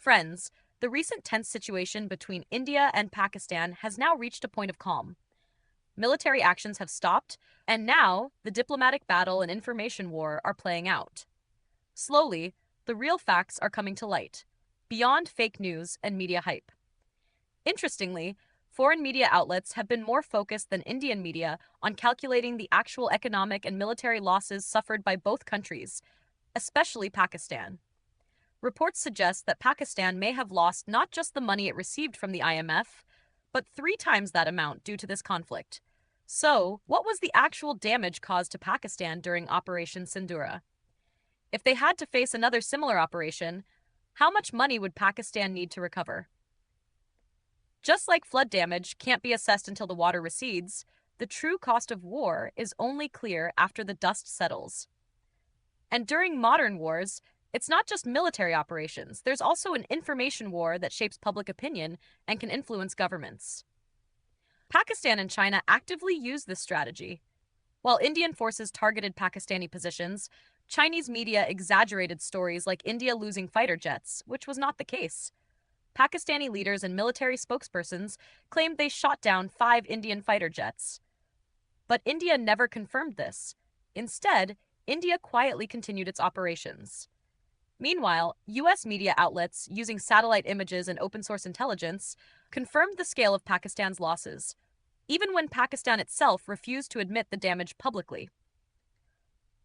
Friends, the recent tense situation between India and Pakistan has now reached a point of calm. Military actions have stopped, and now the diplomatic battle and information war are playing out. Slowly, the real facts are coming to light, beyond fake news and media hype. Interestingly, foreign media outlets have been more focused than Indian media on calculating the actual economic and military losses suffered by both countries, especially Pakistan. Reports suggest that Pakistan may have lost not just the money it received from the IMF, but 3 times that amount due to this conflict. So, what was the actual damage caused to Pakistan during Operation Sindhura? If they had to face another similar operation, how much money would Pakistan need to recover? Just like flood damage can't be assessed until the water recedes, the true cost of war is only clear after the dust settles. And during modern wars, it's not just military operations, there's also an information war that shapes public opinion and can influence governments. Pakistan and China actively use this strategy. While Indian forces targeted Pakistani positions, Chinese media exaggerated stories like India losing fighter jets, which was not the case. Pakistani leaders and military spokespersons claimed they shot down 5 Indian fighter jets. But India never confirmed this. Instead, India quietly continued its operations. Meanwhile, US media outlets, using satellite images and open source intelligence, confirmed the scale of Pakistan's losses, even when Pakistan itself refused to admit the damage publicly.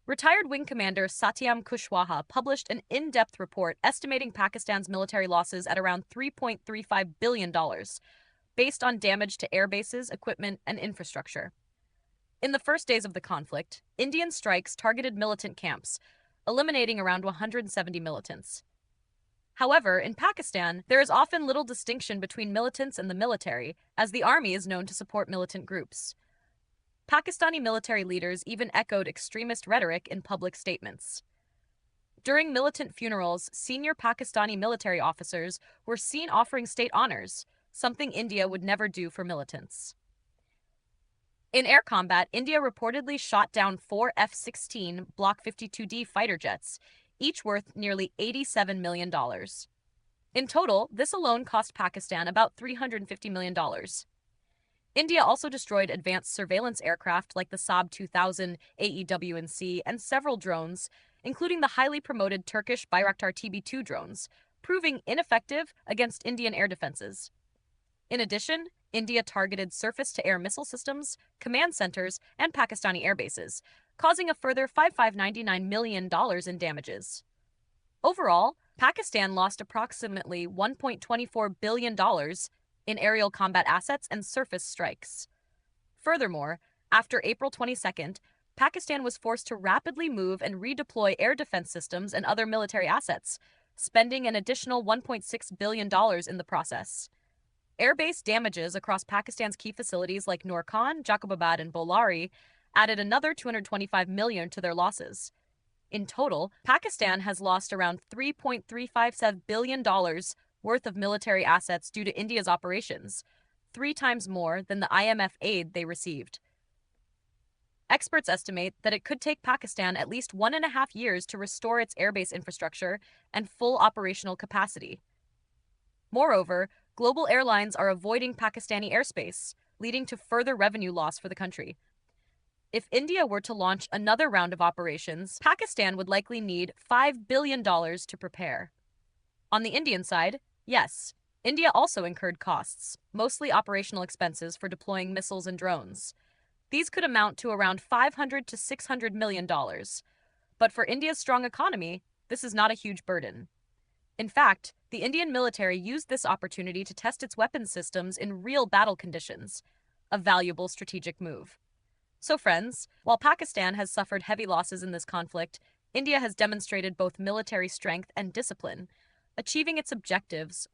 Retired Wing Commander Satyam Kushwaha published an in-depth report estimating Pakistan's military losses at around $3.35 billion, based on damage to air bases, equipment, and infrastructure. In the first days of the conflict, Indian strikes targeted militant camps, eliminating around 170 militants. However, in Pakistan, there is often little distinction between militants and the military, as the army is known to support militant groups. Pakistani military leaders even echoed extremist rhetoric in public statements. During militant funerals, senior Pakistani military officers were seen offering state honors, something India would never do for militants. In air combat, India reportedly shot down 4 F-16 Block 52D fighter jets, each worth nearly $87 million. In total, this alone cost Pakistan about $350 million. India also destroyed advanced surveillance aircraft like the Saab 2000 AEW&C and several drones, including the highly promoted Turkish Bayraktar TB2 drones, proving ineffective against Indian air defenses. In addition, India targeted surface-to-air missile systems, command centers, and Pakistani air bases, causing a further $599 million in damages. Overall, Pakistan lost approximately $1.24 billion in aerial combat assets and surface strikes. Furthermore, after April 22nd, Pakistan was forced to rapidly move and redeploy air defense systems and other military assets, spending an additional $1.6 billion in the process. Air-based damages across Pakistan's key facilities like Noor Khan, Jacobabad, and Bolari added another $225 million to their losses. In total, Pakistan has lost around $3.357 billion worth of military assets due to India's operations, 3 times more than the IMF aid they received. Experts estimate that it could take Pakistan at least 1.5 years to restore its airbase infrastructure and full operational capacity. Moreover, global airlines are avoiding Pakistani airspace, leading to further revenue loss for the country. If India were to launch another round of operations, Pakistan would likely need $5 billion to prepare. On the Indian side, yes, India also incurred costs, mostly operational expenses for deploying missiles and drones. These could amount to around $500 to $600 million. But for India's strong economy, this is not a huge burden. In fact, the Indian military used this opportunity to test its weapons systems in real battle conditions, a valuable strategic move. So friends, while Pakistan has suffered heavy losses in this conflict, India has demonstrated both military strength and discipline, achieving its objectives